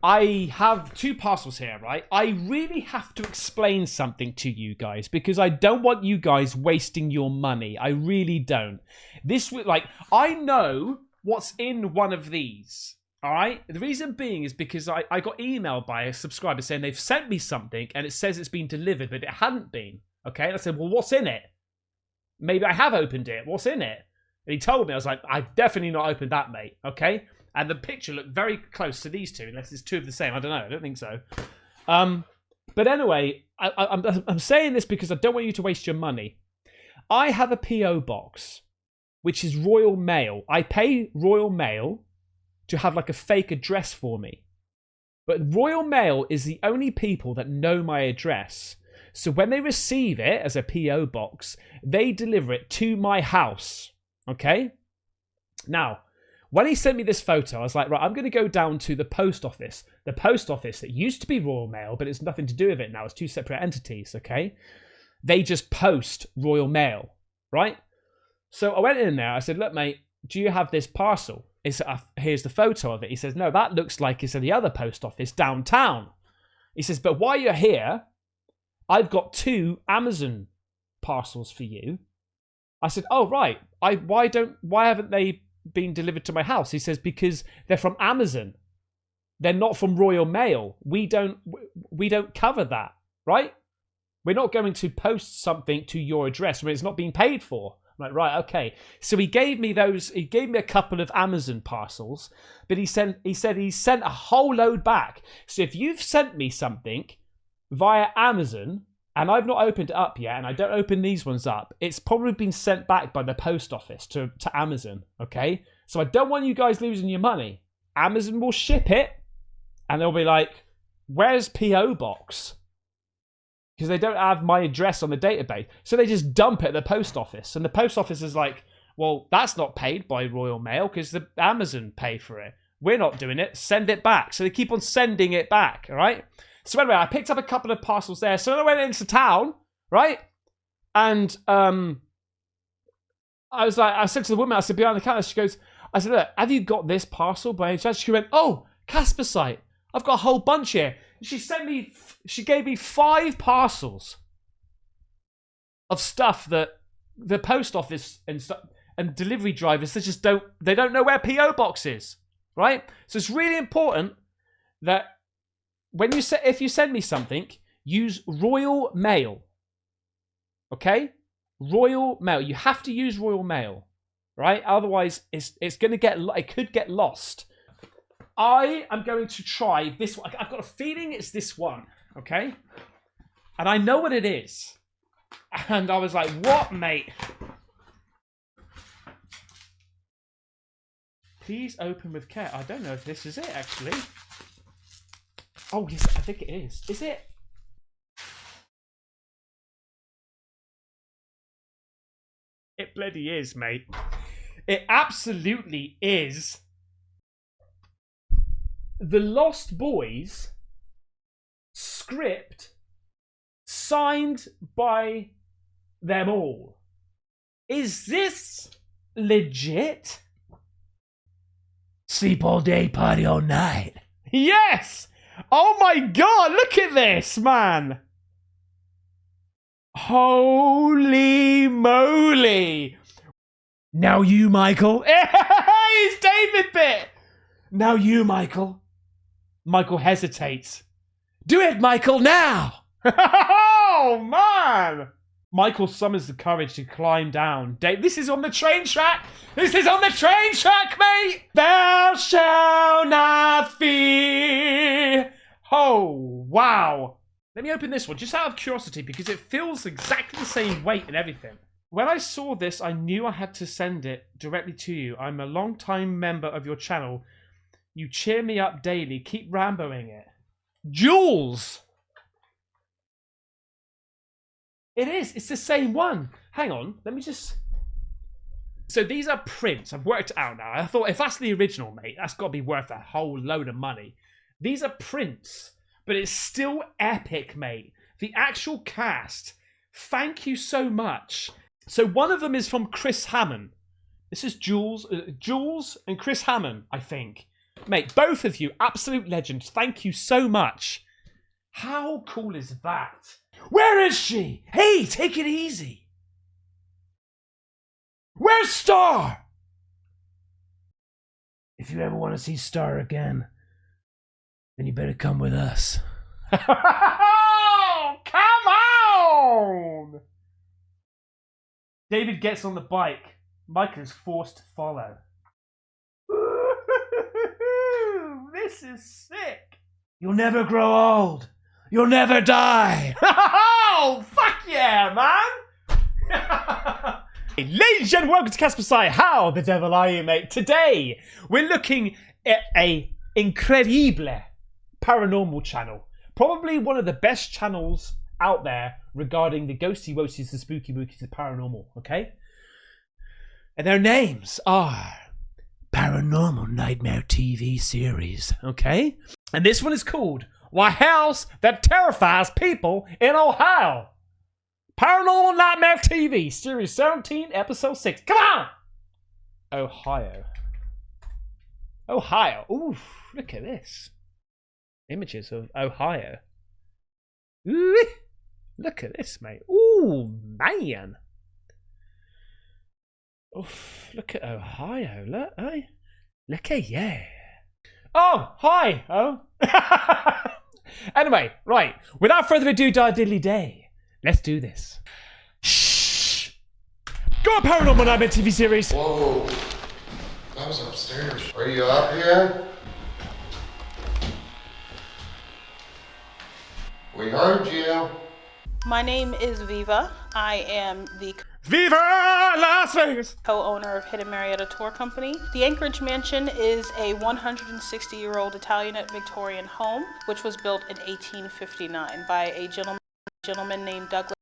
I have 2 parcels here, right? I really have to explain something to you guys because I don't want you guys wasting your money. I really don't. I know what's in one of these, all right? The reason being is because I got emailed by a subscriber saying they've sent me something and it says it's been delivered, but it hadn't been, okay? And I said, well, what's in it? Maybe I have opened it. What's in it? And he told me, I was like, I've definitely not opened that, mate, okay? And the picture looked very close to these 2, unless it's 2 of the same. I don't know. I don't think so. But anyway, I'm saying this because I don't want you to waste your money. I have a P.O. box, which is Royal Mail. I pay Royal Mail to have like a fake address for me. But Royal Mail is the only people that know my address. So when they receive it as a P.O. box, they deliver it to my house. Okay? Now, when he sent me this photo, I was like, right, I'm going to go down to the post office. The post office that used to be Royal Mail, but it's nothing to do with it now. It's 2 separate entities, okay? They just post Royal Mail, right? So I went in there. I said, look, mate, do you have this parcel? Here's the photo of it. He says, no, that looks like it's in the other post office downtown. He says, but while you're here, I've got 2 Amazon parcels for you. I said, oh, right. Why haven't they been delivered to my house? He says, because they're from Amazon. They're not from Royal Mail. We don't cover that, right? We're not going to post something to your address when it's not being paid for. I'm like, right, okay. So he gave me a couple of Amazon parcels, but he said he sent a whole load back. So if you've sent me something via Amazon and I've not opened it up yet, and I don't open these ones up, it's probably been sent back by the post office to Amazon, okay? So I don't want you guys losing your money. Amazon will ship it, and they'll be like, where's P.O. Box? Because they don't have my address on the database. So they just dump it at the post office. And the post office is like, well, that's not paid by Royal Mail because the Amazon pay for it. We're not doing it. Send it back. So they keep on sending it back, all right? So anyway, I picked up a couple of parcels there. So I went into town, right? And I said to the woman, I said, behind the counter, she goes, I said, look, have you got this parcel by any chance? She went, oh, Caspersight. I've got a whole bunch here. She gave me 5 parcels of stuff that the post office and delivery drivers, they don't know where P.O. Box is, right? So it's really important that if you send me something, use Royal Mail. Okay? Royal Mail. You have to use Royal Mail, right? Otherwise, it could get lost. I am going to try this one. I've got a feeling it's this one, okay? And I know what it is. And I was like, what, mate? Please open with care. I don't know if this is it, actually. Oh, yes, I think it is. Is it? It bloody is, mate. It absolutely is. The Lost Boys script signed by them all. Is this legit? Sleep all day, party all night. Yes! Oh my god, look at this, man! Holy moly! Now you, Michael. It's David Bit! Now you, Michael. Michael hesitates. Do it, Michael, now! Oh, man! Michael summons the courage to climb down. This is on the train track! This is on the train track, mate! Thou shalt not fear! Oh, wow. Let me open this one, just out of curiosity, because it feels exactly the same weight and everything. When I saw this, I knew I had to send it directly to you. I'm a long-time member of your channel. You cheer me up daily. Keep Ramboing it. Jules! It is. It's the same one. Hang on. Let me just... So these are prints. I've worked it out now. I thought, if that's the original, mate, that's got to be worth a whole load of money. These are prints. But it's still epic, mate. The actual cast. Thank you so much. So one of them is from Chris Hammond. This is Jules and Chris Hammond, I think. Mate, both of you, absolute legends. Thank you so much. How cool is that? Where is she? Hey, take it easy. Where's Star? If you ever want to see Star again, then you better come with us. Oh, come on! David gets on the bike. Michael is forced to follow. This is sick. You'll never grow old. You'll never die. Oh, fuck yeah, man. Hey, ladies and gentlemen, welcome to Caspersight. How the devil are you, mate? Today, we're looking at a incredible paranormal channel. Probably one of the best channels out there regarding the ghosty woasties, the spooky wookies, the paranormal, okay? And their names are Paranormal Nightmare TV series, okay? And this one is called Why House That Terrifies People in Ohio. Paranormal Nightmare TV, Series 17, Episode 6. Come on! Ohio. Ohio. Ooh, look at this. Images of Ohio. Ooh, look at this, mate. Ooh, man. Oof, look at Ohio. Look, hey. Look at yeah. Oh, hi. Oh. Anyway, right. Without further ado, diddly day. Let's do this. Shh. Go on, Paranormal Nightmare TV series. Whoa. That was upstairs. Are you up here? We heard you. My name is Viva. I am the Viva Las Vegas! co-owner of Hidden Marietta Tour Company. The Anchorage Mansion is a 160-year-old Italianate Victorian home, which was built in 1859 by a gentleman named Douglas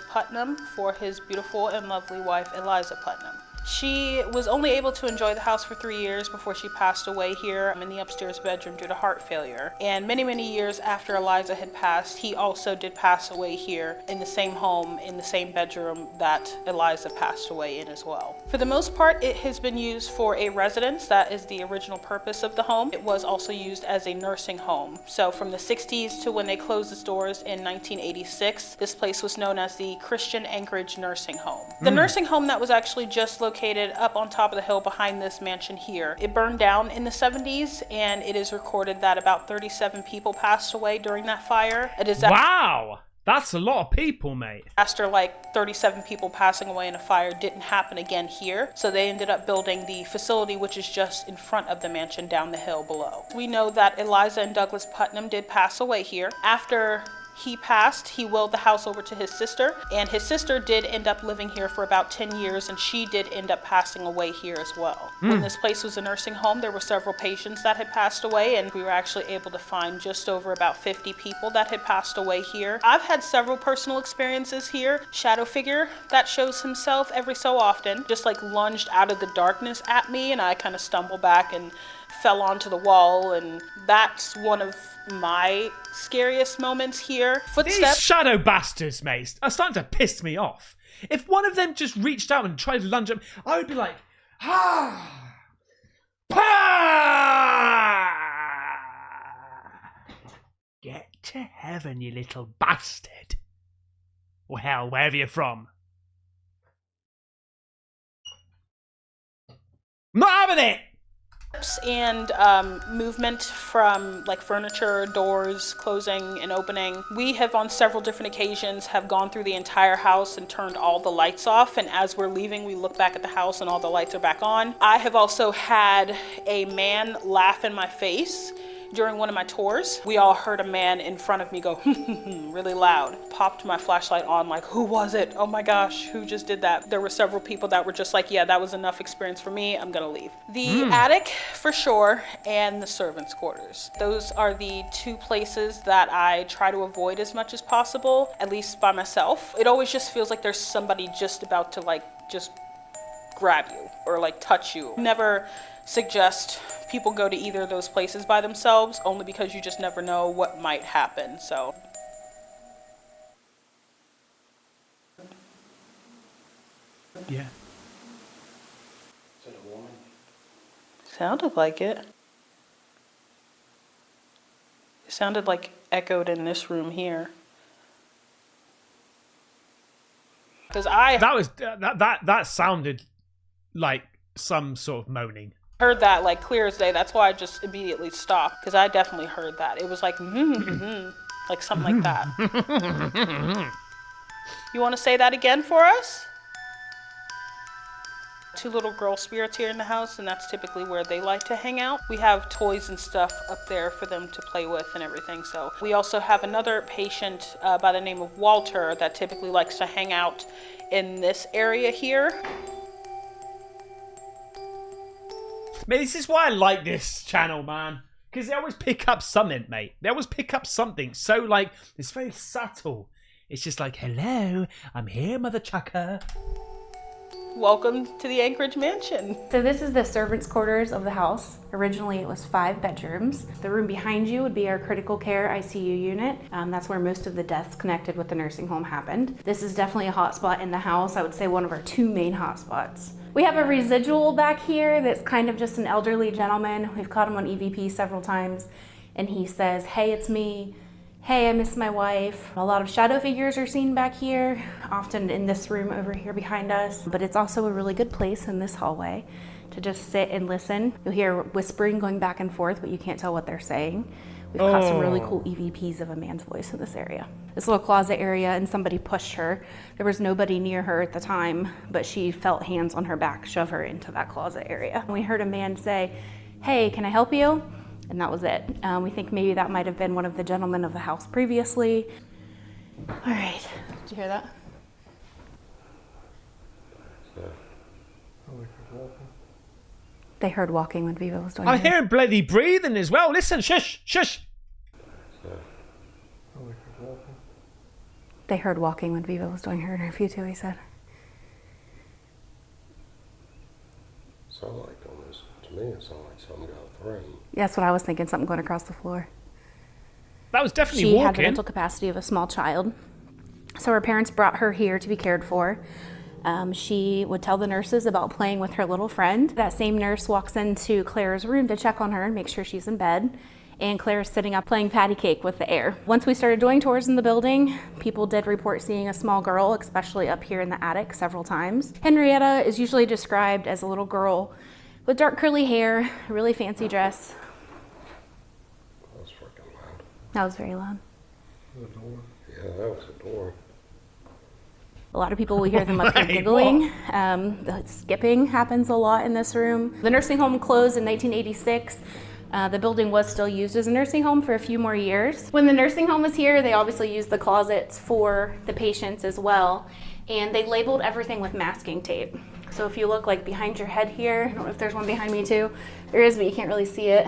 Putnam for his beautiful and lovely wife, Eliza Putnam. She was only able to enjoy the house for 3 years before she passed away here in the upstairs bedroom due to heart failure. And many, many years after Eliza had passed, he also did pass away here in the same home, in the same bedroom that Eliza passed away in as well. For the most part, it has been used for a residence. That is the original purpose of the home. It was also used as a nursing home. So from the 60s to when they closed its doors in 1986, this place was known as the Christian Anchorage Nursing Home. The nursing home that was actually just located up on top of the hill behind this mansion here. It burned down in the 70s, and it is recorded that about 37 people passed away during that fire. A disaster. Wow! That's a lot of people, mate. After like 37 people passing away in a fire didn't happen again here, so they ended up building the facility, which is just in front of the mansion down the hill below. We know that Eliza and Douglas Putnam did pass away here. After he passed, he willed the house over to his sister, and his sister did end up living here for about 10 years, and she did end up passing away here as well. When this place was a nursing home, there were several patients that had passed away, and we were actually able to find just over about 50 people that had passed away here. I've had several personal experiences here. Shadow figure that shows himself every so often, just like lunged out of the darkness at me, and I kind of stumbled back and fell onto the wall, and that's one of my scariest moments here. These shadow bastards, mate, are starting to piss me off. If one of them just reached out and tried to lunge at me, I would be like, ah, get to heaven, you little bastard. Or hell, wherever you're from. Not having it! And movement from like furniture, doors, closing and opening. We have on several different occasions have gone through the entire house and turned all the lights off, and as we're leaving we look back at the house and all the lights are back on. I have also had a man laugh in my face during one of my tours. We all heard a man in front of me go really loud. Popped my flashlight on like, who was it? Oh my gosh, who just did that? There were several people that were just like, yeah, that was enough experience for me, I'm gonna leave. The attic for sure, and the servants' quarters. Those are the two places that I try to avoid as much as possible, at least by myself. It always just feels like there's somebody just about to like just grab you or like touch you. Never suggest people go to either of those places by themselves, only because you just never know what might happen. So yeah. Is it a woman? sounded like it. It sounded like echoed in this room here. Because that sounded like some sort of moaning. Heard that like clear as day. That's why I just immediately stopped, because I definitely heard that. It was like, like something like that. You want to say that again for us? 2 little girl spirits here in the house, and that's typically where they like to hang out. We have toys and stuff up there for them to play with and everything. So we also have another patient by the name of Walter that typically likes to hang out in this area here. Man, this is why I like this channel, man. Because they always pick up something, mate. They always pick up something. So, like, it's very subtle. It's just like, hello, I'm here, mother chucker. Welcome to the Anchorage Mansion. So this is the servants' quarters of the house. Originally it was 5 bedrooms. The room behind you would be our critical care ICU unit. That's where most of the deaths connected with the nursing home happened. This is definitely a hot spot in the house. I would say one of our 2 main hot spots. We have a residual back here that's kind of just an elderly gentleman. We've caught him on EVP several times, and he says, hey, it's me. Hey, I miss my wife. A lot of shadow figures are seen back here, often in this room over here behind us. But it's also a really good place in this hallway to just sit and listen. You'll hear whispering going back and forth, but you can't tell what they're saying. We've caught some really cool EVPs of a man's voice in this area. This little closet area, and somebody pushed her. There was nobody near her at the time, but she felt hands on her back shove her into that closet area. We heard a man say, hey, can I help you? And that was it. We think maybe that might have been one of the gentlemen of the house previously. All right, did you hear that? They heard walking when Viva was doing it. I'm hearing bloody breathing as well. Listen, shush, shush. They heard walking when Viva was doing her interview too, he said. Sound like almost, to me, it sounded like something got thrown. That's what I was thinking, something going across the floor. That was definitely She walking. had the mental capacity of a small child. So her parents brought her here to be cared for. She would tell the nurses about playing with her little friend. That same nurse walks into Claire's room to check on her and make sure she's in bed. And Claire's sitting up playing patty cake with the air. Once we started doing tours in the building, people did report seeing a small girl, especially up here in the attic, several times. Henrietta is usually described as a little girl with dark curly hair, a really fancy dress. That was freaking loud. That was very loud. The door? Yeah, that was a door. A lot of people will hear them up here giggling. The skipping happens a lot in this room. The nursing home closed in 1986. The building was still used as a nursing home for a few more years. When the nursing home was here, they obviously used the closets for the patients as well. And they labeled everything with masking tape. So if you look like behind your head here, I don't know if there's one behind me too. There is, but you can't really see it.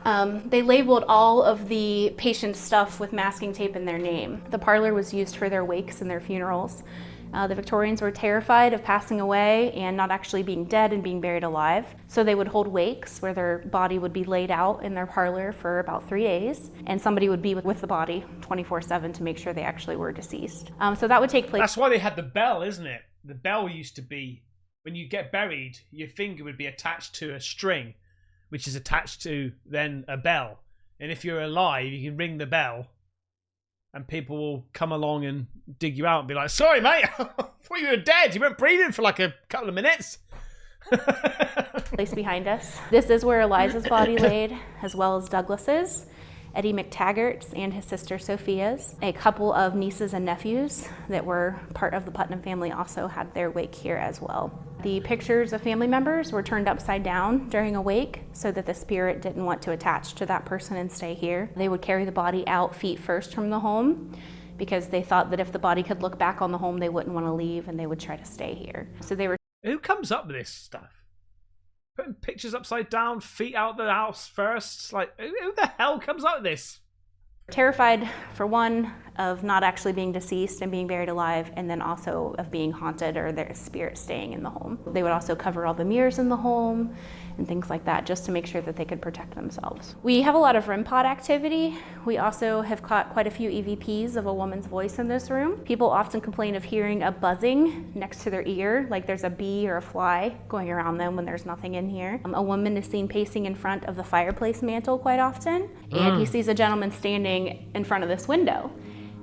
They labeled all of the patient's stuff with masking tape in their name. The parlor was used for their wakes and their funerals. The Victorians were terrified of passing away and not actually being dead and being buried alive. So they would hold wakes where their body would be laid out in their parlor for about 3 days, and somebody would be with the body 24/7 to make sure they actually were deceased. So that would take place. That's why they had the bell, isn't it? The bell used to be, when you get buried, your finger would be attached to a string, which is attached to then a bell. And if you're alive, you can ring the bell and people will come along and dig you out and be like, sorry, mate, I thought you were dead. You weren't breathing for like a couple of minutes. Place behind us. This is where Eliza's body laid, as well as Douglas's, Eddie McTaggart's, and his sister Sophia's. A couple of nieces and nephews that were part of the Putnam family also had their wake here as well. The pictures of family members were turned upside down during a wake so that the spirit didn't want to attach to that person and stay here. They would carry the body out feet first from the home because they thought that if the body could look back on the home, they wouldn't want to leave and they would try to stay here. So they were. Who comes up with this stuff? Putting pictures upside down, feet out the house first. Like, who the hell comes up with this? Terrified, for one, of not actually being deceased and being buried alive, and then also of being haunted or their spirit staying in the home. They would also cover all the mirrors in the home and things like that, just to make sure that they could protect themselves. We have a lot of REM pod activity. We also have caught quite a few EVPs of a woman's voice in this room. People often complain of hearing a buzzing next to their ear, like there's a bee or a fly going around them when there's nothing in here. A woman is seen pacing in front of the fireplace mantle quite often, and he sees a gentleman standing in front of this window.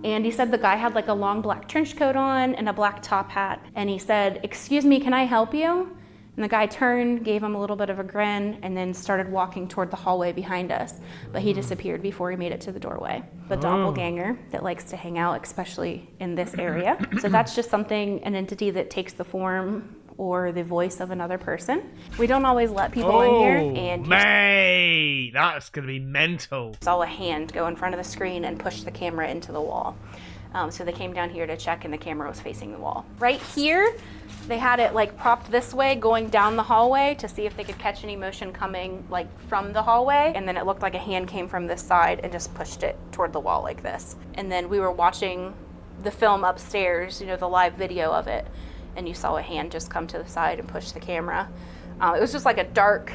And he said the guy had like a long black trench coat on and a black top hat. And he said, "Excuse me, can I help you?" And the guy turned, gave him a little bit of a grin, and then started walking toward the hallway behind us. But he disappeared before he made it to the doorway. The doppelganger that likes to hang out, especially in this area. So that's just something, an entity that takes the form or the voice of another person. We don't always let people in here, and mate, that's gonna be mental. Saw a hand go in front of the screen and push the camera into the wall. So they came down here to check, and the camera was facing the wall. Right here, they had it like propped this way going down the hallway to see if they could catch any motion coming like from the hallway. And then it looked like a hand came from this side and just pushed it toward the wall like this. And then we were watching the film upstairs, you know, the live video of it. And you saw a hand just come to the side and push the camera. It was just like a dark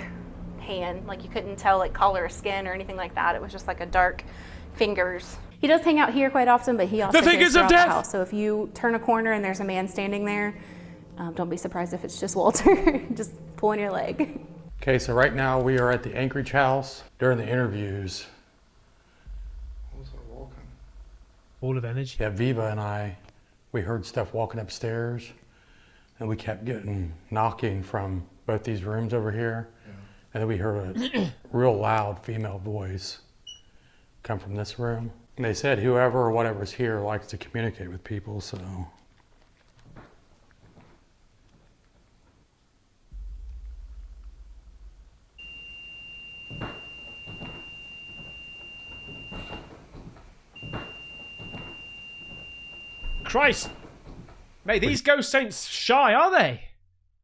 hand, like you couldn't tell like color of skin or anything like that. It was just like a dark fingers. He does hang out here quite often, but he also goes throughout the house. So if you turn a corner and there's a man standing there, don't be surprised if it's just Walter, just pulling your leg. Okay, so right now we are at the Anchorage house. During the interviews, What was that walking? Ball of energy. yeah, Viva and I, we heard stuff walking upstairs, and we kept getting knocking from both these rooms over here. Yeah. And then we heard a real loud female voice come from this room. And they said whoever or whatever's here likes to communicate with people, so. Christ! Mate, these ghosts ain't shy, are they?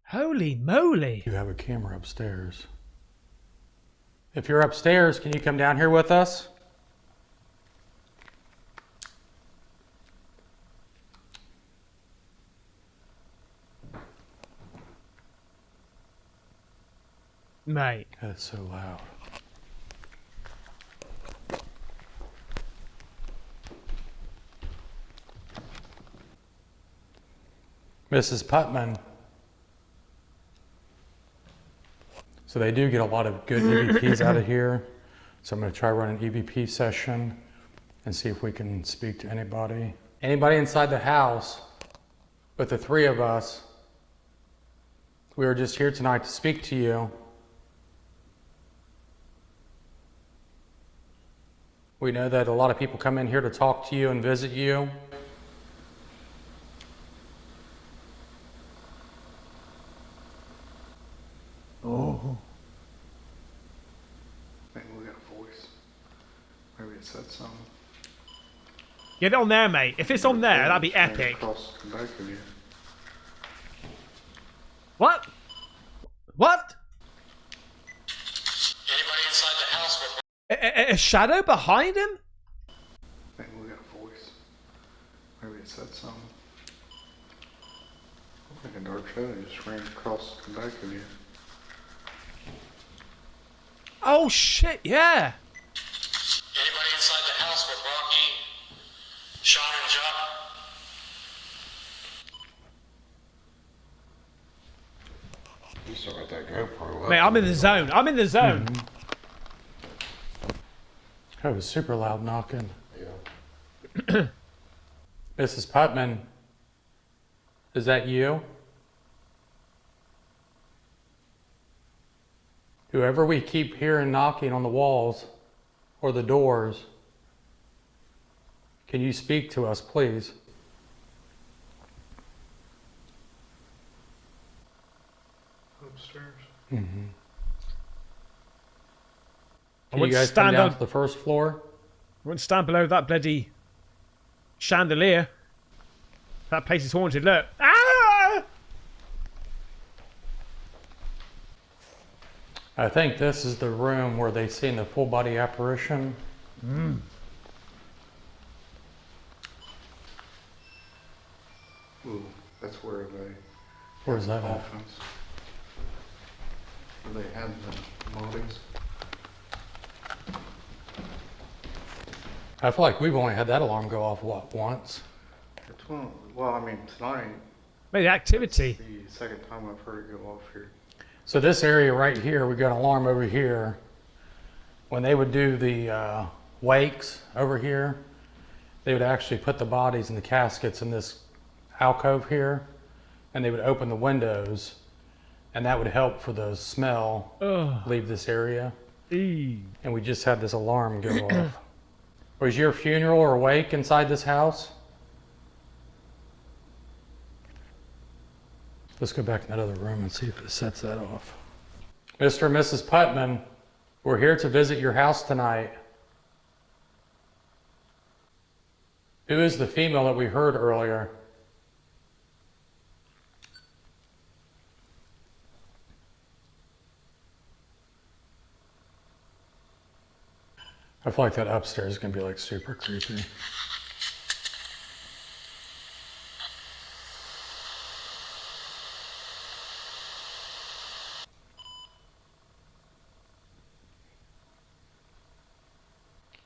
Holy moly. You have a camera upstairs. If you're upstairs, can you come down here with us? Mate. That's so loud. Mrs. Putman. So they do get a lot of good EVPs out of here. So I'm going to try run an EVP session and see if we can speak to anybody. Anybody inside the house but the three of us. We were just here tonight to speak to you. We know that a lot of people come in here to talk to you and visit you. Oh. Maybe we got a voice. Maybe it said something. Get it on there, mate. If it's on there, that'd be epic. Across the back of you. What? What? Anybody inside the house with A shadow behind him? Maybe we got a voice. Maybe it said something. Looked like a dark shadow just ran across the back of you. Oh shit, yeah. Anybody inside the house with Rocky, Sean, and John? You saw what that GoPro. Mate, I'm in the zone. I'm in the zone. That was super loud knocking. Yeah. Mrs. Putman, is that you? Whoever we keep hearing knocking on the walls or the doors, can you speak to us, please? Upstairs. Mm-hmm. I Can you wouldn't guys come stand down on- to the first floor? I wouldn't stand below that bloody chandelier. That place is haunted. Look. Ah! I think this is the room where they seen the full body apparition. Ooh, that's where they Where's that at? offense. where they had the moldings. I feel like we've only had that alarm go off, what, once? It's one, well, I mean, tonight, Maybe activity. the second time I've heard it go off here. So this area right here, we got an alarm over here. When they would do the wakes over here, they would actually put the bodies and the caskets in this alcove here, and they would open the windows, and that would help for the smell leave this area. And we just had this alarm go off. Was your funeral or wake inside this house? Let's go back in that other room and see if it sets that off. Mr. and Mrs. Putman, we're here to visit your house tonight. Who is the female that we heard earlier? I feel like that upstairs is gonna be like super creepy.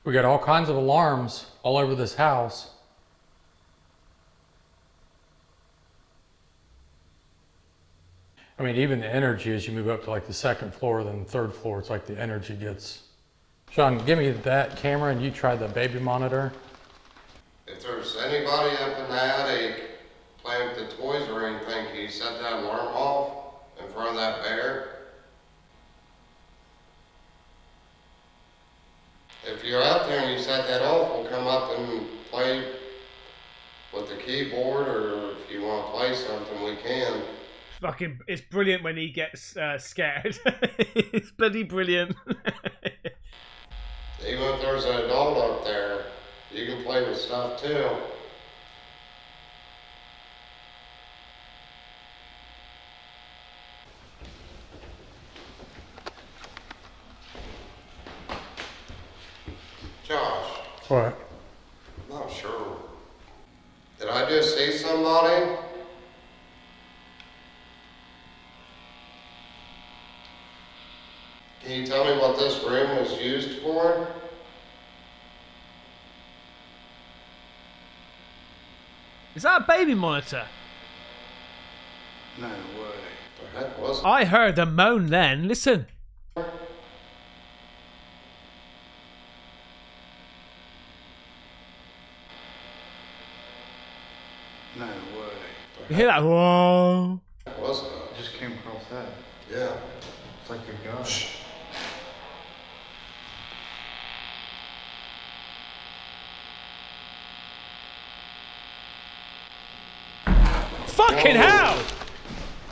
We got all kinds of alarms all over this house. I mean, even the energy as you move up to like the second floor, then the third floor, it's like the energy gets. Sean, give me that camera and you try the baby monitor. If there's anybody up in the attic playing with the toys or anything, can you set that alarm off in front of that bear? If you're out there and you set that off, we'll come up and play with the keyboard, or if you want to play something, we can. Fucking, it's brilliant when he gets scared. It's bloody brilliant. Even if there's an adult up there, you can play with stuff too. Josh, What? I'm not sure. Did I just see somebody? Can you tell me what this room was used for? Is that a baby monitor? No way. The heck was it? I heard a moan then. Listen. No way. You hear that? Whoa. What was it? I just came across that. Yeah. It's like a gun. Fucking hell!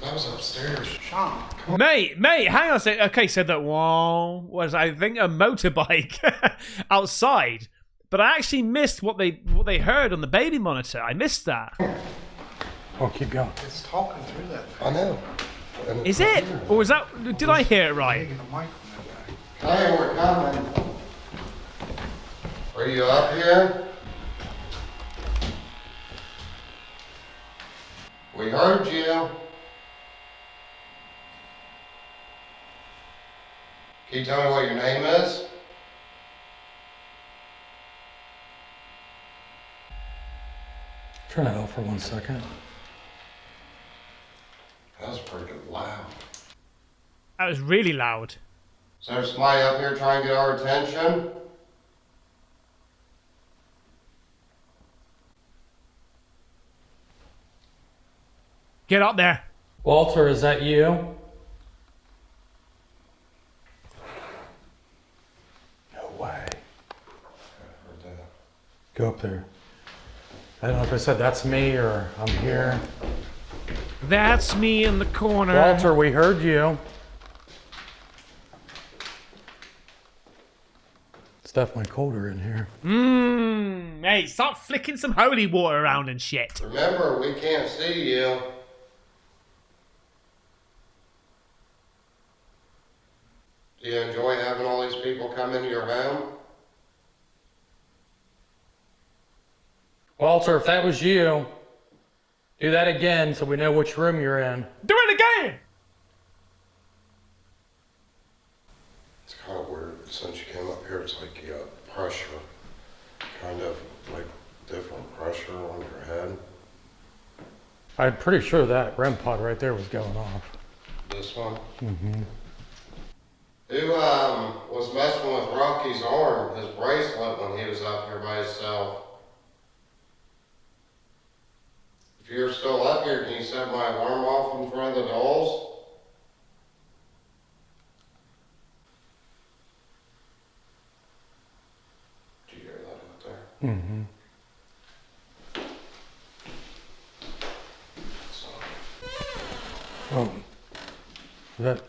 That was upstairs. Sean, come Mate, hang on a sec. Okay, so that was, I think, a motorbike outside. But I actually missed what they heard on the baby monitor. I missed that. Oh, keep going. It's talking through that thing. I know. Is it? Or was that, did I hear it right? Taking the mic from that guy. Hey, we're coming. Are you up here? We heard you. Can you tell me what your name is? Turn that off for 1 second. That was pretty loud. That was really loud. Is there somebody up here trying to get our attention? Get up there. Walter, is that you? No way. Heard that. Go up there. I don't know if I said that's me or I'm here. That's me in the corner. Walter, we heard you. It's definitely colder in here. Hey, start flicking some holy water around and shit. Remember, we can't see you. Do you enjoy having all these people come into your home? Walter, if that was you, do that again so we know which room you're in. Do it again! It's kind of weird. Since you came up here, it's like you got pressure, kind of like different pressure on your head. I'm pretty sure that REM pod right there was going off. This one? Mm-hmm. Who was messing with Rocky's arm, his bracelet, when he was up here by himself? If you're still up here, can you set my alarm off in front of the dolls? Do you hear that out there? Mm-hmm. So, Oh, is that,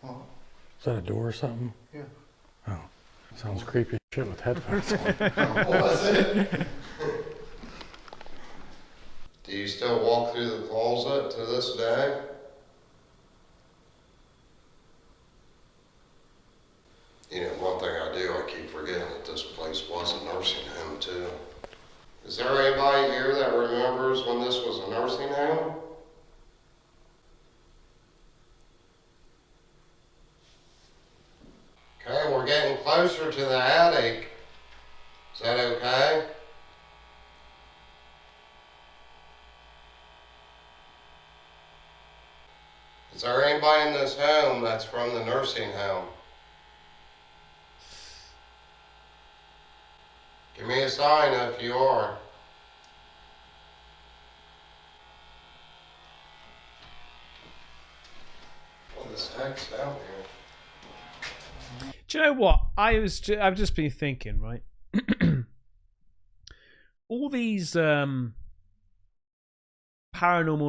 Oh, is that a door or something? yeah. Oh, sounds creepy as shit with headphones on. was it? Do you still walk through the closet to this day? You know, one thing I do, I keep forgetting that this place was a nursing home too. Is there anybody here that remembers when this was a nursing home? Okay, we're getting closer to the attic. Is that okay? Is there anybody in this home that's from the nursing home? Give me a sign if you are. What the heck's out here? Do you know what? I've just been thinking, right? All these paranormal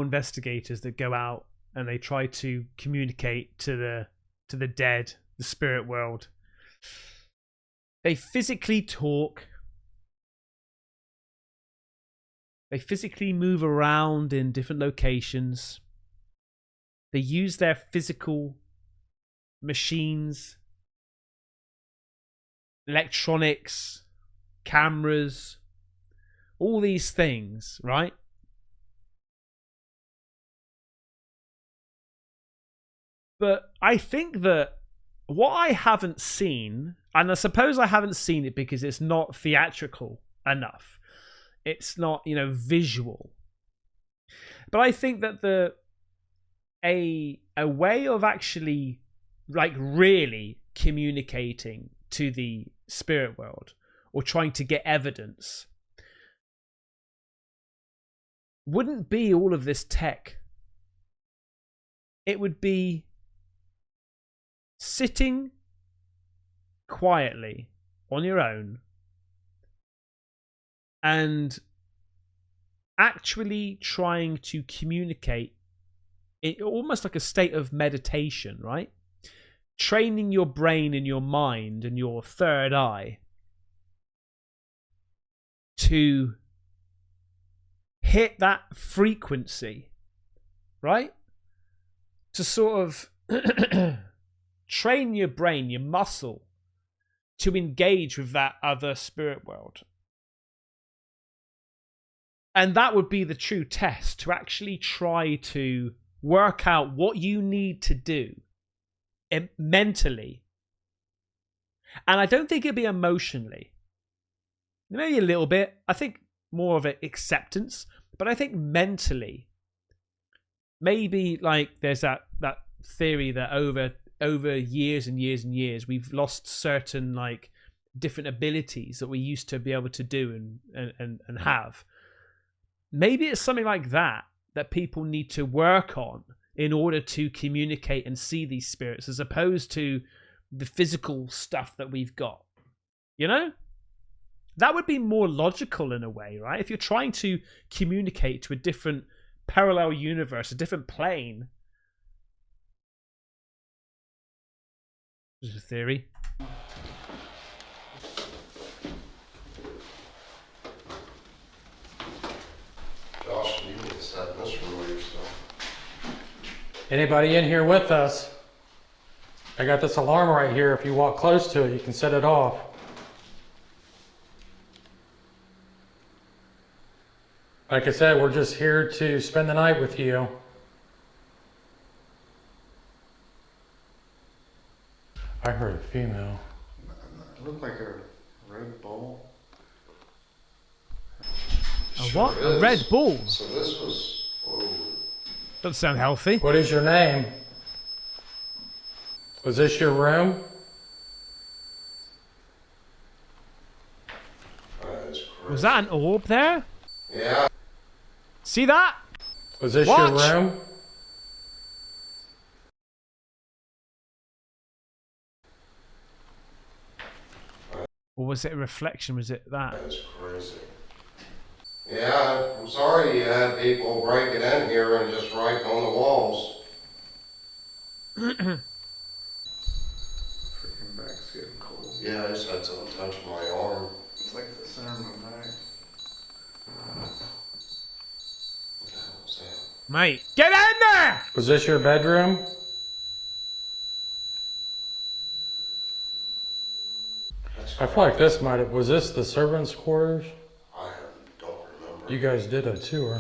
investigators that go out and they try to communicate to the dead, the spirit world. They physically talk. They physically move around in different locations. They use their physical machines, electronics, cameras, all these things, right? But I think that what I haven't seen, and I suppose I haven't seen it because it's not theatrical enough. It's not, visual. But I think that a way of actually really communicating to the spirit world or trying to get evidence wouldn't be all of this tech. It would be sitting quietly on your own and actually trying to communicate it, almost like a state of meditation, right? Training your brain and your mind and your third eye to hit that frequency, right? To sort of train your brain, your muscle, to engage with that other spirit world. And that would be the true test, to actually try to work out what you need to do mentally. And I don't think it'd be emotionally. Maybe a little bit. I think more of an acceptance. But I think mentally, maybe there's that theory that over years and years and years, we've lost certain different abilities that we used to be able to do and have. Maybe it's something like that people need to work on in order to communicate and see these spirits, as opposed to the physical stuff that we've got. That would be more logical in a way, right? If you're trying to communicate to a different parallel universe, a different plane. This is a theory. Josh, you need to set in this room with yourself. Anybody in here with us? I got this alarm right here. If you walk close to it, you can set it off. Like I said, we're just here to spend the night with you. I heard a female. It looked like a red bull. A what? A is. Red Bull? So this was, oh, Doesn't sound healthy. What is your name? Was this your room? that is crazy. Was that an orb there? Yeah. See that? Was this Watch. your room? Or was it a reflection? Was it that? That is crazy. Yeah, I'm sorry you had people breaking in here and just writing on the walls. Freaking back's getting cold. Yeah, I just had something touch my arm. It's like the center of my back. What the hell was that? Mate, get in there! Was this your bedroom? That's I feel like this might have, was this the servants' quarters? I don't remember. You guys did a tour.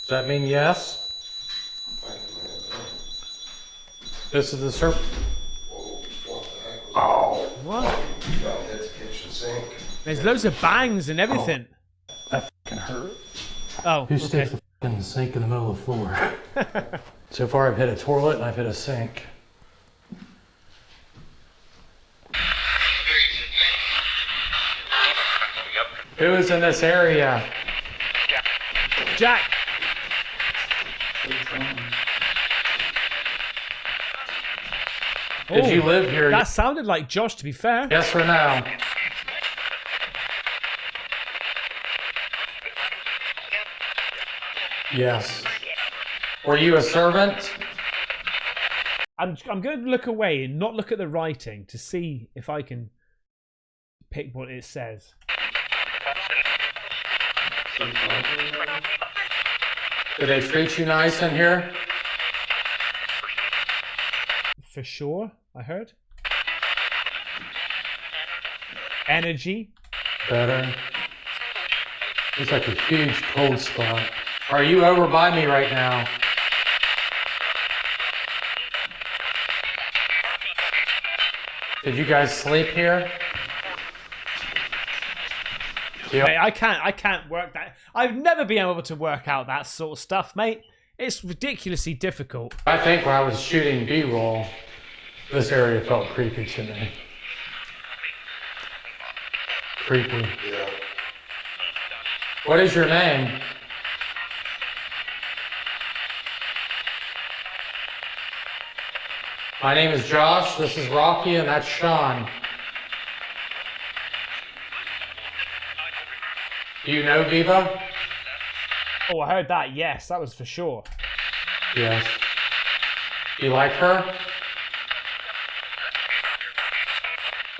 Does that mean yes? I think it may have been. This is the servant. Whoa, what the heck was that? What? Got hit the kitchen sink. There's loads of bangs and everything. That fucking hurt. Oh, Who okay. sticks the fucking sink in the middle of the floor? So far I've hit a toilet and I've hit a sink. Who is in this area? Jack, Did you Oh, live here? that sounded like Josh, to be fair. Yes or no? Yes. Were you a servant? I'm going to look away and not look at the writing to see if I can pick what it says. Did they treat you nice in here? For sure, I heard. Energy. Better. It's like a huge cold spot. Are you over by me right now? Did you guys sleep here? Yeah. Mate, I can't work that. I've never been able to work out that sort of stuff, mate. It's ridiculously difficult. I think when I was shooting B-roll, this area felt creepy to me. Creepy. Yeah. What is your name? My name is Josh, this is Rocky, and that's Sean. Do you know Viva? Oh, I heard that. Yes, that was for sure. Yes. You like her?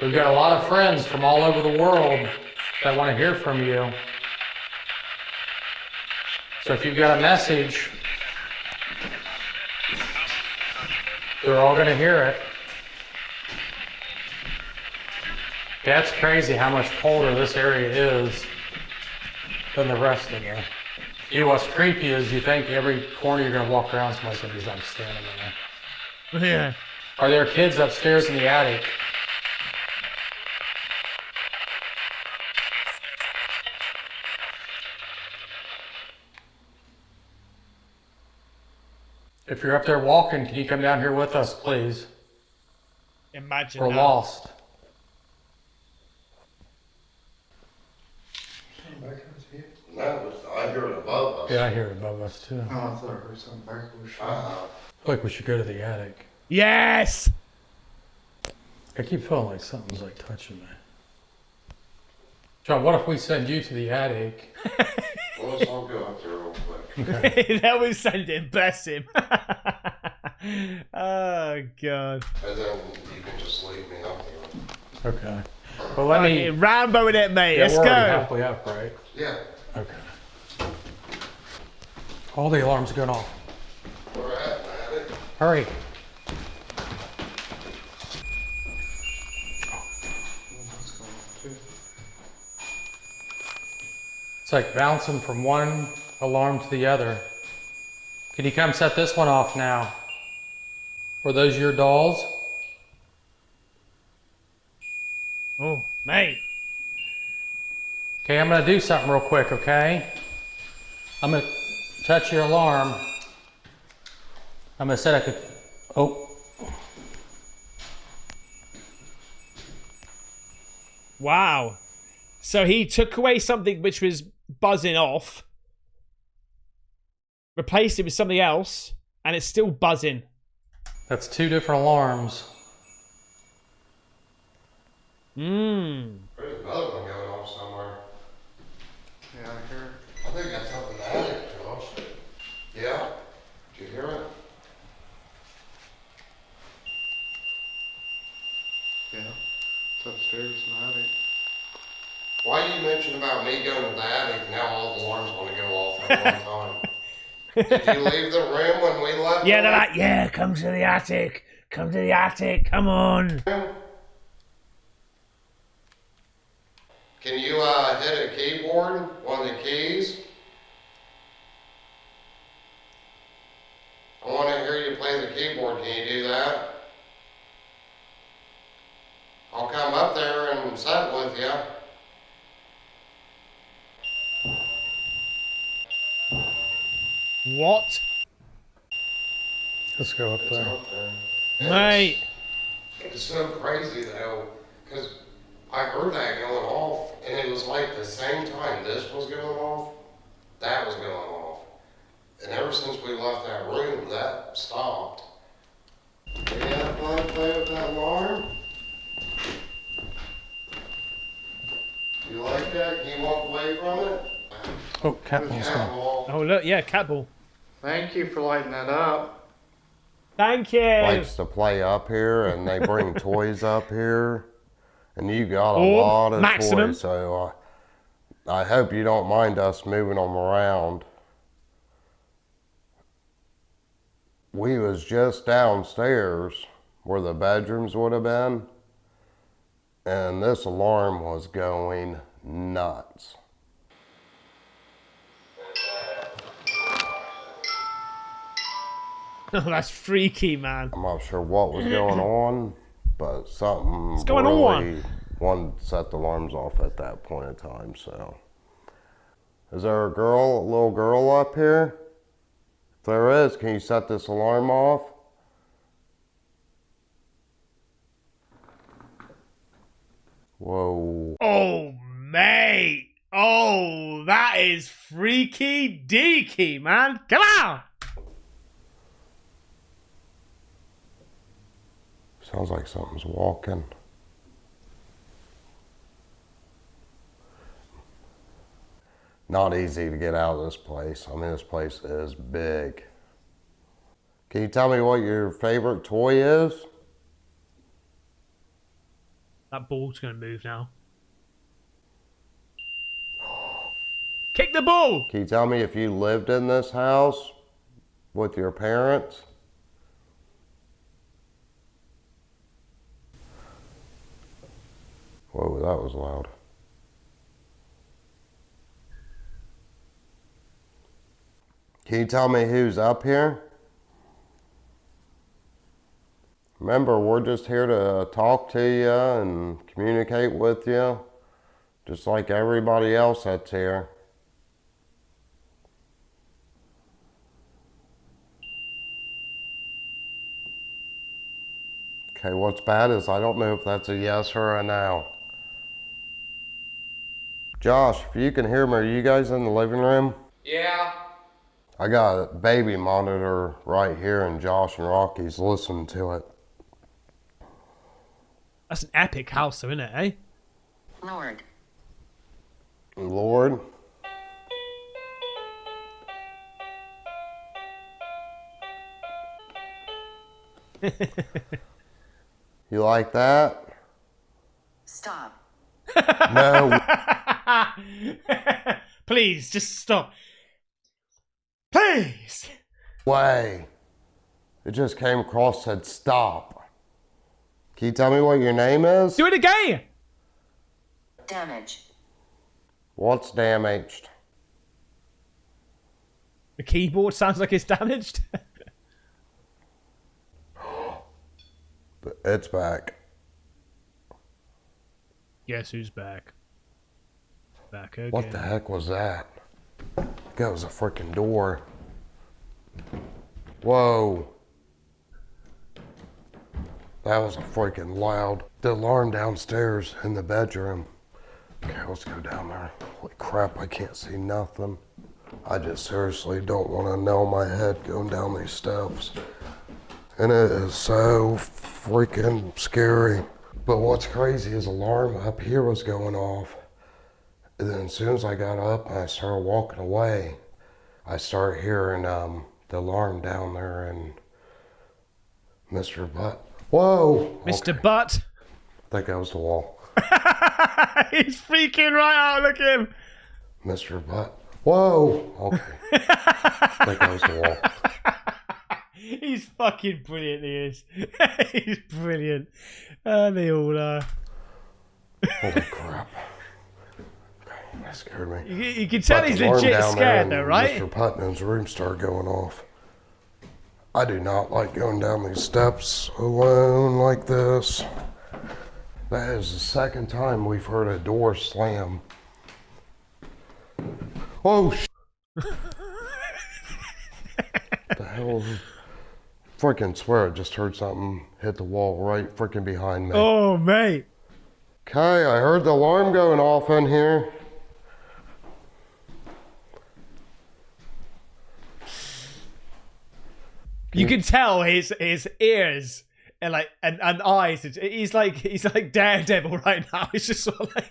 We've got a lot of friends from all over the world that want to hear from you. So if you've got a message, they're all going to hear it. That's crazy how much colder this area is than the rest of it. You know what's creepy is you think every corner you're going to walk around, somebody's going to be like standing there. Yeah. Are there kids upstairs in the attic? If you're up there walking, can you come down here with us, please? Imagine We're that. lost. Back towards here. No, I hear it above us. Yeah, I hear it above us too. Oh, I thought I heard something backwards. Uh-uh. I feel like we should go to the attic. Yes. I keep feeling like something's like touching me. John, what if we send you to the attic? Well, let's all go up there real quick. That was sending. Bless him. Oh god. And then you can just leave me up here. Okay. Well, let me. Rambo in it, mate. Yeah, Let's we're go. already halfway up, right? Yeah. Okay. All the alarms are going off. We're at an attic. Hurry. What's going on, too? It's like bouncing from one alarm to the other. Can you come set this one off now? Were those your dolls? Okay, I'm gonna do something real quick, okay? I'm gonna touch your alarm. I'm gonna set a, oh. Wow. So he took away something which was buzzing off, replaced it with something else, and it's still buzzing. That's 2 different alarms. Mmm. There's another one going off somewhere. Yeah, I hear it. I think that's up in the attic, Josh. Yeah? Did you hear it? Yeah. It's upstairs in the attic. Why you mention about me going to the attic, now all the alarms want to go off at one time? Did you leave the room when we left? Yeah, they're like, yeah, come to the attic. Come to the attic. Come on. Can you hit a keyboard, one of the keys? I want to hear you play the keyboard. Can you do that? I'll come up there and sit with you. What? Let's go up It's there. up there. Mate. It's so crazy though, because I heard that going off, and it was like the same time this was going off, that was going off. And ever since we left that room, that stopped. Yeah, play with that alarm? You like that? Can you walk away from it? Oh, cat ball's gone. Catwalk. Oh, look, yeah, cat ball. Thank you for lighting that up. Thank you. Likes to play up here, and they bring toys up here, and you got a Or lot of maximum. toys. So I hope you don't mind us moving them around. We was just downstairs where the bedrooms would have been, and this alarm was going nuts. Oh, that's freaky, man. I'm not sure what was going on, but something What's going really on? one set the alarms off at that point in time. So, is there a little girl up here? If there is, can you set this alarm off? Whoa. Oh, mate. Oh, that is freaky deaky, man. Come on. Sounds like something's walking. Not easy to get out of this place. I mean, this place is big. Can you tell me what your favorite toy is? That ball's going to move now. Kick the ball. Can you tell me if you lived in this house with your parents? Whoa, that was loud. Can you tell me who's up here? Remember, we're just here to talk to you and communicate with you, just like everybody else that's here. Okay, what's bad is I don't know if that's a yes or a no. Josh, if you can hear me, are you guys in the living room? Yeah. I got a baby monitor right here and Josh and Rocky's listening to it. That's an epic house, though, isn't it, eh? Lord. Lord? You like that? Stop. No. Please, just stop. Please. Way. It just came across, said stop. Can you tell me what your name is? Do it again. Damage. What's damaged? The keyboard sounds like it's damaged. It's back. Guess who's back? Back again. What the heck was that? That was a freaking door. Whoa. That was freaking loud. The alarm downstairs in the bedroom. Okay, let's go down there. Holy crap, I can't see nothing. I just seriously don't want to nail my head going down these steps. And it is so freaking scary. But what's crazy is alarm up here was going off. And then as soon as I got up and I started walking away, I started hearing the alarm down there and Mr. Butt. Whoa! Mr. Okay. Butt. I think that was the wall. He's freaking right out. Look at him. Mr. Butt. Whoa! Okay. I think that was the wall. He's fucking brilliant, he is. He's brilliant. They all are. Holy crap. Okay, that scared me. You can tell But he's the alarm legit down scared there though, and right? Mr. Putnam's room started going off. I do not like going down these steps alone like this. That is the second time we've heard a door slam. Oh, the hell? Freaking swear I just heard something hit the wall right freaking behind me. Oh, mate. Okay, I heard the alarm going off in here. You can tell his ears and eyes. He's like Daredevil right now. It's just sort of like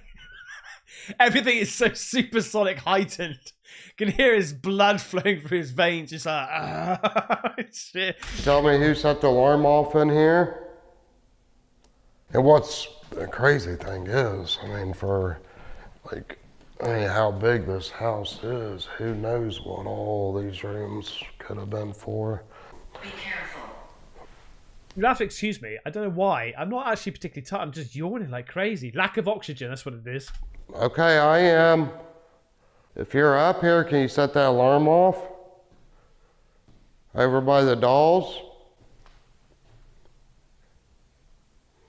everything is so supersonic heightened. You can hear his blood flowing through his veins. Just like shit. Tell me who set the alarm off in here? And what's the crazy thing is, I mean, how big this house is, who knows what all these rooms could have been for. Be careful. You have to excuse me. I don't know why. I'm not actually particularly tired. I'm just yawning like crazy. Lack of oxygen. That's what it is. Okay, I am. If you're up here, can you set that alarm off? Over by the dolls?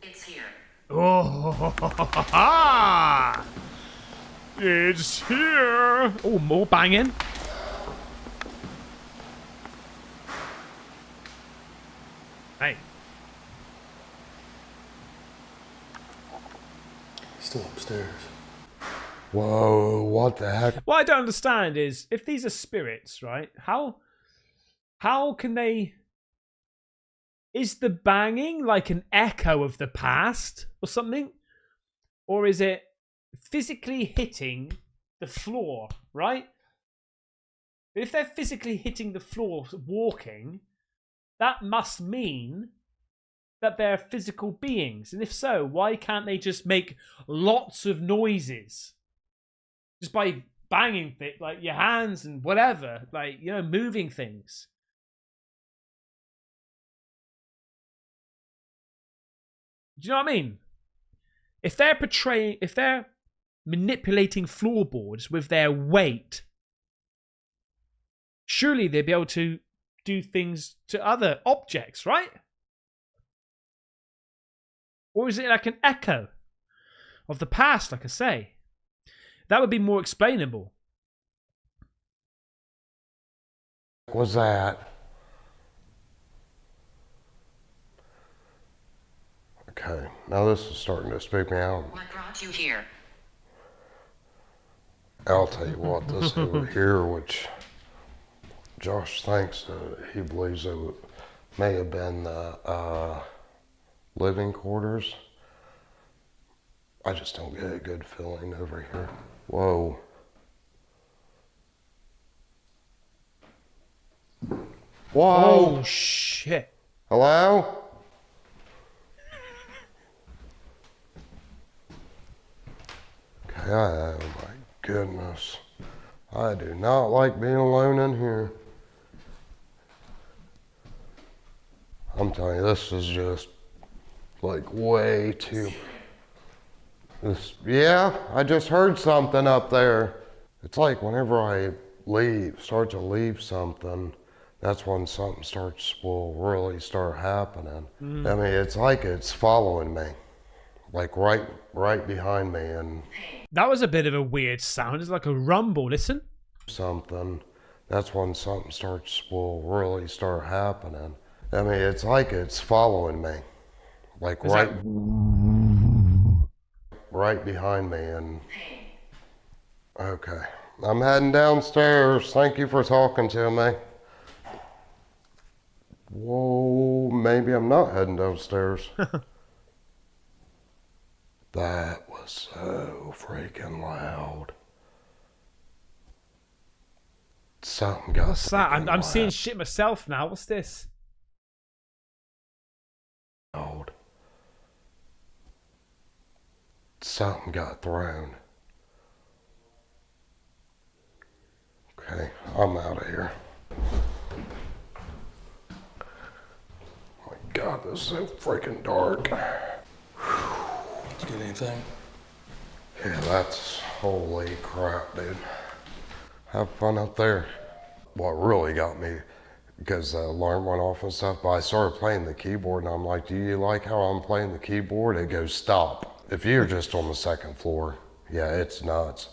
It's here. Oh, it's here. Oh, more banging. Hey. Still upstairs. Whoa, what the heck? What I don't understand is if these are spirits, right? How can they? Is the banging like an echo of the past or something? Or is it physically hitting the floor, right? If they're physically hitting the floor walking, that must mean that they're physical beings. And if so, why can't they just make lots of noises? Just by banging things, like your hands and whatever, like, you know, moving things. Do you know what I mean? If they're manipulating floorboards with their weight, surely they'd be able to do things to other objects, right? Or is it like an echo of the past, like I say? That would be more explainable. What was that? Okay, now this is starting to spook me out. What brought you here? I'll tell you what, this over here, which Josh thinks he believes it may have been the living quarters. I just don't get a good feeling over here. Whoa. Whoa. Oh, shit. Hello? Okay, oh my goodness. I do not like being alone in here. I'm telling you, this is just like way too... Yeah, I just heard something up there. It's like whenever I start to leave something, that's when something will really start happening. I mean, it's like it's following me. like right behind me, and That was a bit of a weird sound. It's like a rumble. Listen. something. That's when something will really start happening. I mean, it's like it's following me, like Is right behind me, and okay. I'm heading downstairs. Thank you for talking to me. Whoa, maybe I'm not heading downstairs. That was so freaking loud. Something got What's that? I'm freaking seeing shit myself now. What's this? loud. Something got thrown. Okay, I'm out of here. Oh my God, this is so freaking dark. Did you get anything? Yeah, that's holy crap, dude. Have fun up there. What really got me, because the alarm went off and stuff, but I started playing the keyboard and I'm like, do you like how I'm playing the keyboard? It goes stop. If you're just on the second floor, yeah, it's nuts.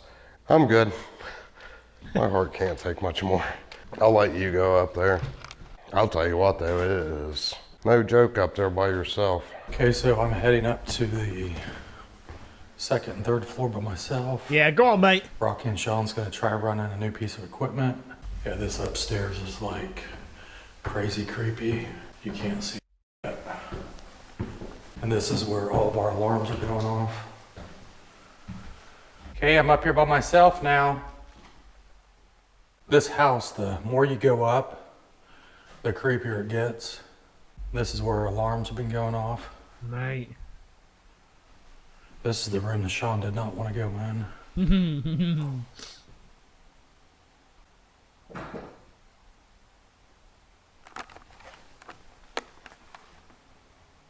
I'm good. My heart can't take much more. I'll let you go up there. I'll tell you what though, it is no joke up there by yourself. Okay, so I'm heading up to the second and third floor by myself. Yeah, go on, mate. Rocky and Sean's gonna try running a new piece of equipment. Yeah, this upstairs is like crazy creepy. You can't see it. And this is where all of our alarms are going off. Okay, I'm up here by myself now. This house, the more you go up, the creepier it gets. This is where alarms have been going off. Mate. This is the room that Sean did not want to go in.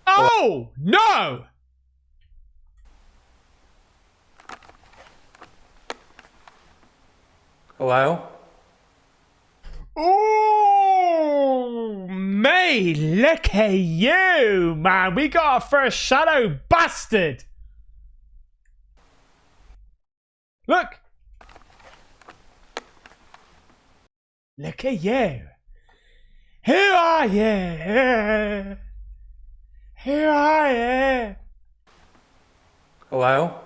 Oh, no! Hello? Oh, mate, look at you, man. We got our first shadow bastard. Look. Look at you. Who are you? Who are you? Hello?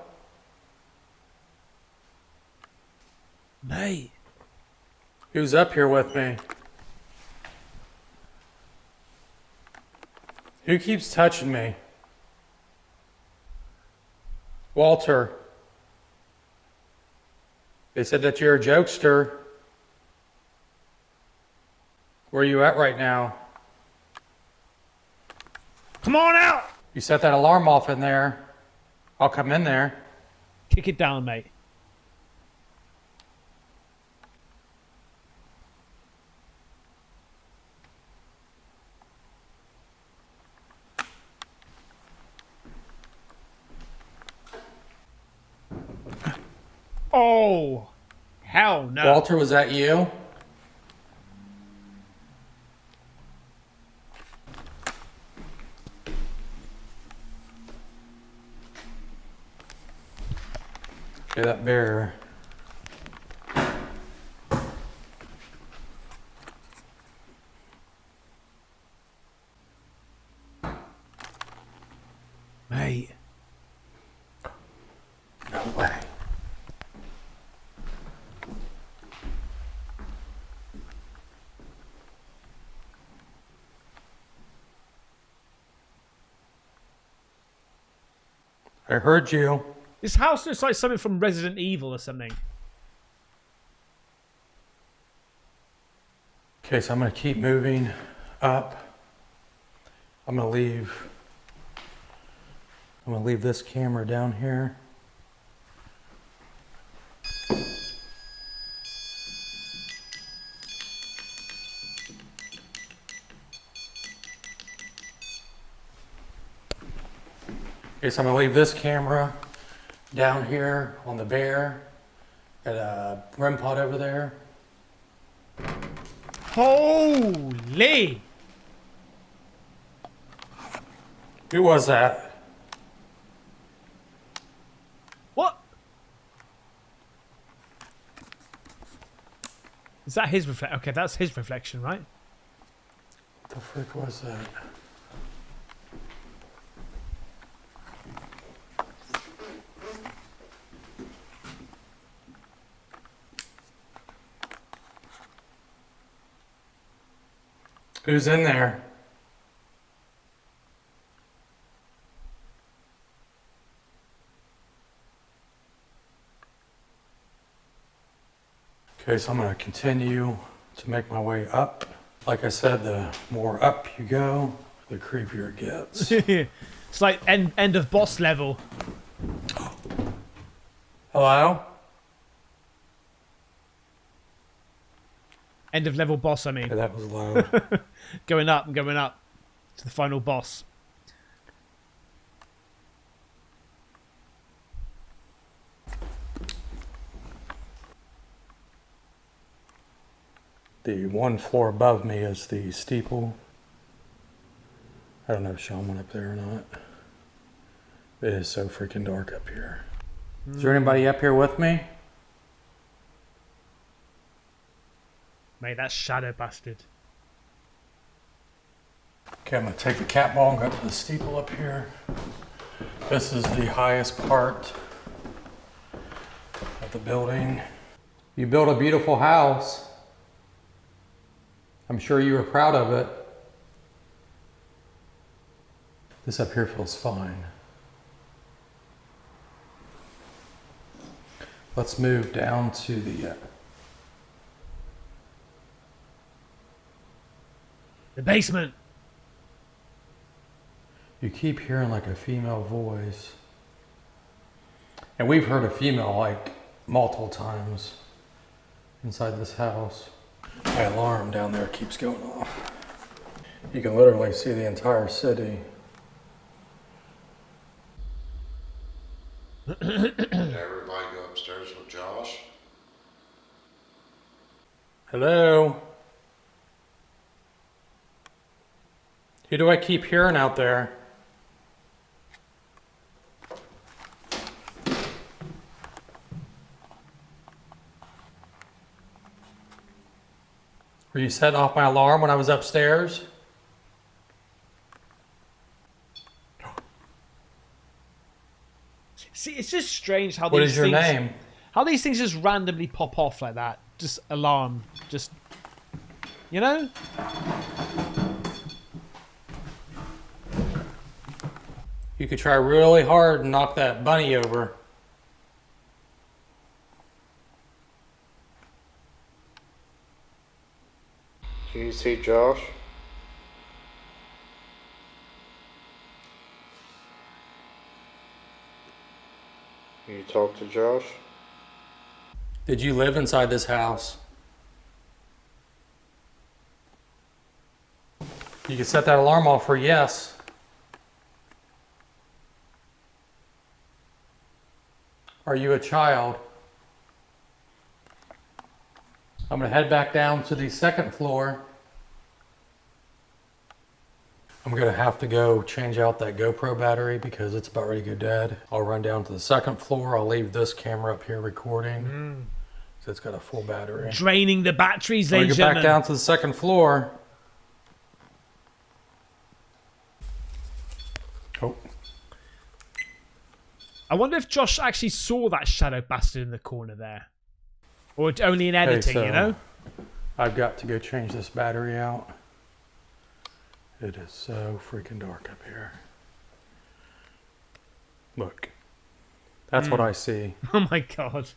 Mate. Who's up here with me? Who keeps touching me? Walter. They said that you're a jokester. Where are you at right now? Come on out. You set that alarm off in there. I'll come in there. Kick it down, mate. Oh, hell no. Walter, was that you? Okay, that bear. Mate. No way. I heard you. This house looks like something from Resident Evil or something. Okay, so I'm gonna keep moving up. I'm gonna leave this camera down here. Okay, so I'm gonna leave this camera down here on the bear at a REM pod over there. Holy! Who was that? Is that his reflection? Okay, that's his reflection, right? What the frick was that? Who's in there? Okay, so I'm going to continue to make my way up. Like I said, the more up you go, the creepier it gets. It's like end of boss level. Hello? End of level boss, I mean. Okay, that was loud. Going up and going up to the final boss. The one floor above me is the steeple. I don't know if Sean went up there or not. It is so freaking dark up here. Is there anybody up here with me? Mate, that's shadow bastard. Okay, I'm gonna take the cat ball and go up to the steeple up here. This is the highest part of the building. You built a beautiful house. I'm sure you were proud of it. This up here feels fine. Let's move down to the basement. You keep hearing like a female voice. And we've heard a female like multiple times inside this house. My alarm down there keeps going off. You can literally see the entire city. Did everybody go upstairs with Josh? Hello? Who do I keep hearing out there? Were you setting off my alarm when I was upstairs? See, it's just strange how What these is your things, name? how these things just randomly pop off like that. Just alarm, just, you know? You could try really hard and knock that bunny over. Do you see Josh? You talk to Josh? Did you live inside this house? You could set that alarm off for yes. Are you a child? I'm going to head back down to the second floor. I'm going to have to go change out that GoPro battery because it's about ready to go dead. I'll run down to the second floor. I'll leave this camera up here recording. So it's got a full battery. Draining the batteries, I'll ladies get and back gentlemen. down to the second floor. Oh. I wonder if Josh actually saw that shadow bastard in the corner there. Or it's only in editing, so you know? I've got to go change this battery out. It is so freaking dark up here. Look. That's what I see. Oh my god.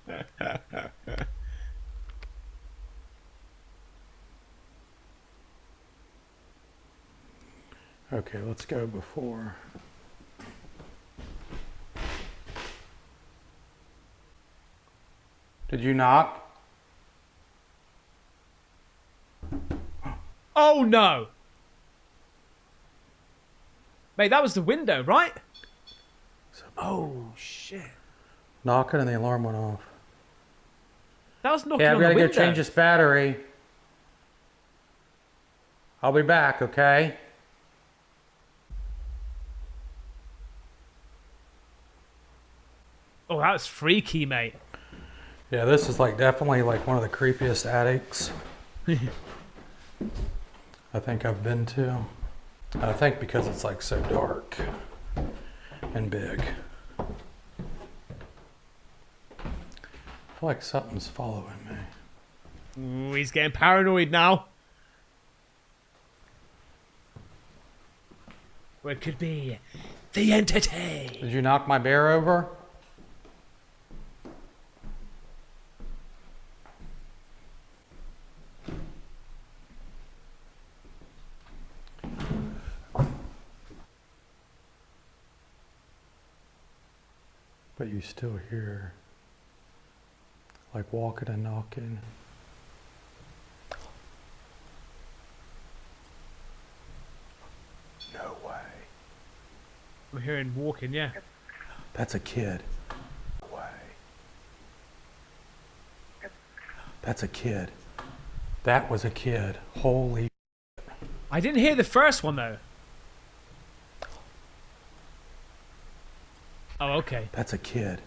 Okay, let's go before. Did you knock? Oh no! Mate, that was the window, right? Oh shit. Knocking and the alarm went off. That was knocking Yeah, I've on got the to go window. change this battery. I'll be back, okay? Oh, that was freaky, mate. Yeah, this is like definitely like one of the creepiest attics I think I've been to. I think because it's like so dark and big. I feel like something's following me. Ooh, he's getting paranoid now. Or it could be the entity. Did you knock my bear over? But you still hear like walking and knocking. No way. I'm hearing walking, yeah. That's a kid. No way. That's a kid. That was a kid. Holy. I didn't hear the first one though. Oh, okay. That's a kid.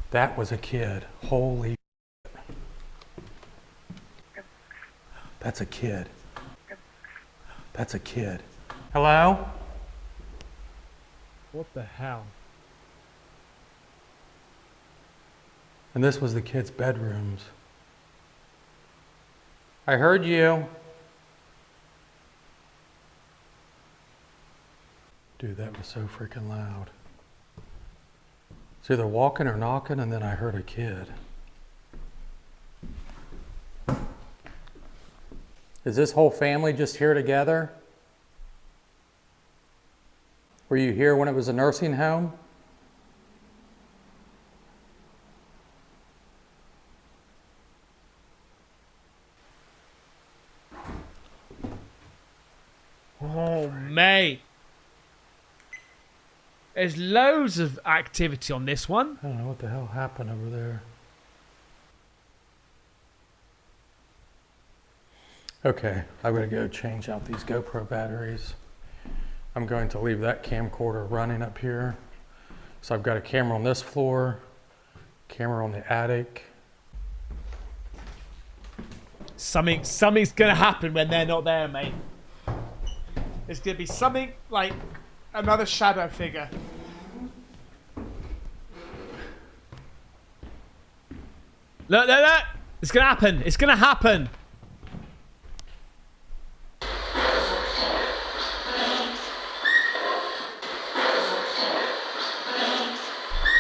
That was a kid. Holy. That's a kid. That's a kid. Hello? What the hell? And this was the kids' bedrooms. I heard you. Dude, that was so freaking loud. It's either walking or knocking, and then I heard a kid. Is this whole family just here together? Were you here when it was a nursing home? Oh, mate. There's loads of activity on this one. I don't know what the hell happened over there. Okay, I'm going to go change out these GoPro batteries. I'm going to leave that camcorder running up here. So I've got a camera on this floor, camera on the attic. Something's gonna happen when they're not there, mate. There's gonna be something like another shadow figure. Look, look, look! It's gonna happen. It's gonna happen.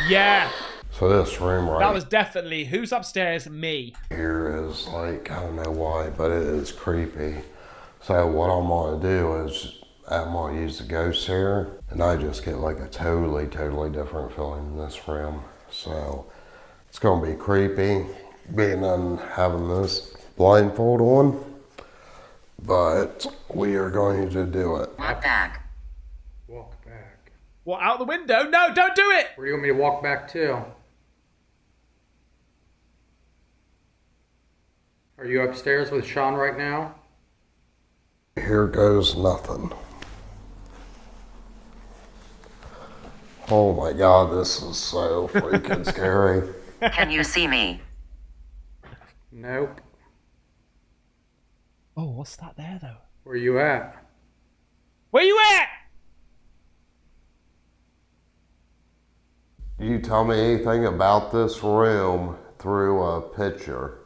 Yeah. So this room right That was definitely who's upstairs? Me. here is like, I don't know why, but it is creepy. So what I'm gonna do is I'm gonna use the ghost here, and I just get like a totally different feeling in this room. So it's gonna be creepy being on having this blindfold on, but we are going to do it. Walk back. Walk back. What, out the window? No, don't do it! Where do you want me to walk back to? Are you upstairs with Sean right now? Here goes nothing. Oh my God, this is so freaking scary. Can you see me? Nope. Oh, what's that there, though? Where you at? Where you at? You tell me anything about this room through a picture.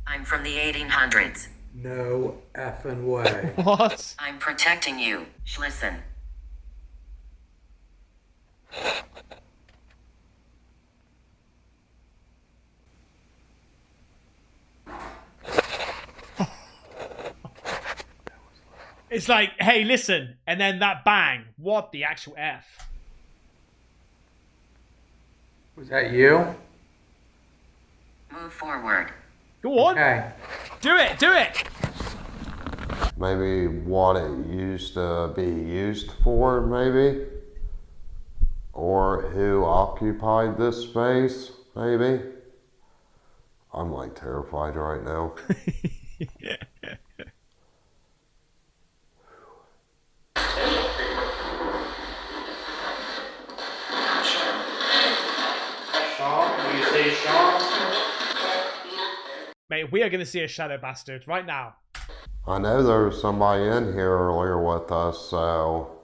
I'm from the 1800s. No effing way. What? I'm protecting you. Listen. It's like, hey, listen, and then that bang. What the actual F? Was that you? Move forward. Go on. Okay. Do it, do it. Maybe what it used to be used for, maybe? Or who occupied this space, maybe? I'm like terrified right now. mate. We are going to see a shadow bastard right now. I know there was somebody in here earlier with us, so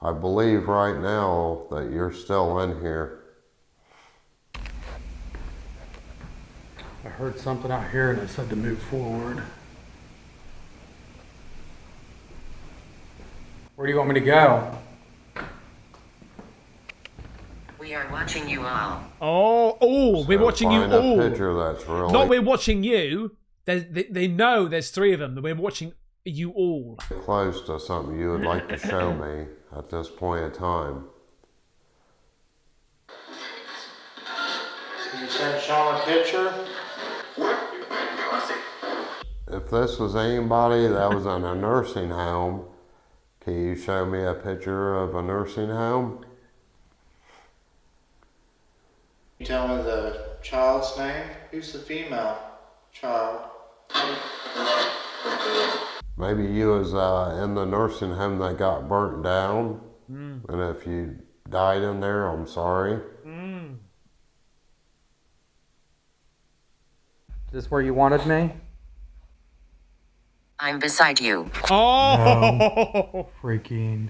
I believe right now that you're still in here. I heard something out here and it said to move forward. Where do you want me to go? We are watching you all. Oh, we're So watching you find all. a picture that's really Not we're watching you. They know there's 3 of them. We're watching you all. close to something you would like to show me at this point in time. Can you send Sean a picture? If this was anybody that was in a nursing home, can you show me a picture of a nursing home? Can you tell me the child's name? Who's the female child? Maybe you was in the nursing home that got burnt down, and if you died in there, I'm sorry. Is this where you wanted me? I'm beside you. Oh, Freaking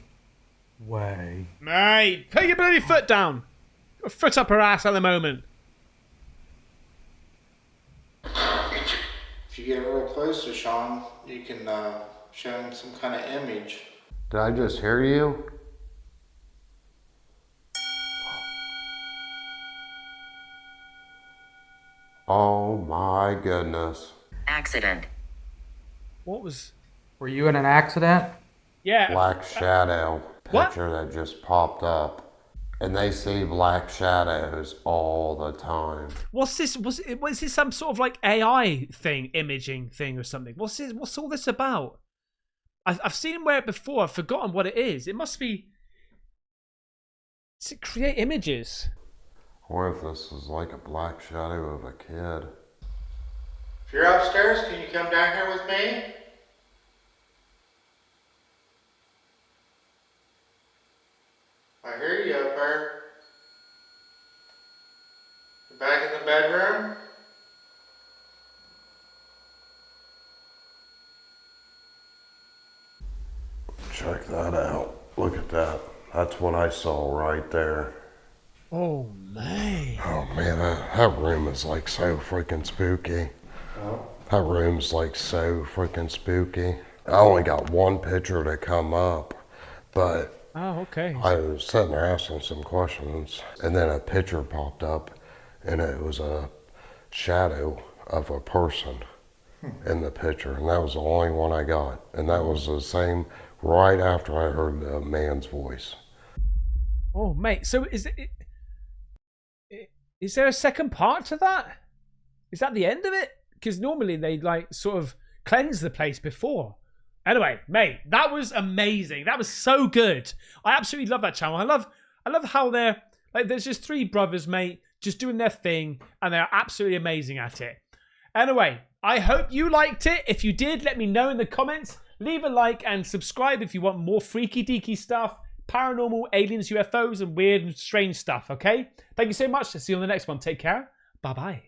way. mate. Put your bloody foot down. Got a foot up her ass at the moment. If you get real close to Sean, you can show him some kind of image. Did I just hear you? Oh my goodness. Accident. What was... Were you in an accident? Yeah. Black shadow What? picture that just popped up. And they see black shadows all the time. What's this? Was this some sort of like AI thing, imaging thing or something? What's this? What's all this about? I've seen him wear it before. I've forgotten what it is. It must be... Does it create images? Or if this is like a black shadow of a kid. If you're upstairs, can you come down here with me? I hear you up there. You back in the bedroom? Check that out. Look at that. That's what I saw right there. Oh, man. Oh man, that room is like so freaking spooky. That room's like so freaking spooky. I only got one picture to come up, but Oh, okay. I was sitting there asking some questions, and then a picture popped up, and it was a shadow of a person in the picture, and that was the only one I got. And that was the same right after I heard the man's voice. Oh, mate. So is there a second part to that? Is that the end of it? Because normally they like sort of cleanse the place before. Anyway, mate, that was amazing. That was so good. I absolutely love that channel. I love how they're like, there's just 3 brothers, mate, just doing their thing, and they're absolutely amazing at it. Anyway, I hope you liked it. If you did, let me know in the comments. Leave a like and subscribe if you want more freaky deaky stuff, paranormal, aliens, UFOs, and weird and strange stuff, okay? Thank you so much. See you on the next one. Take care. Bye-bye.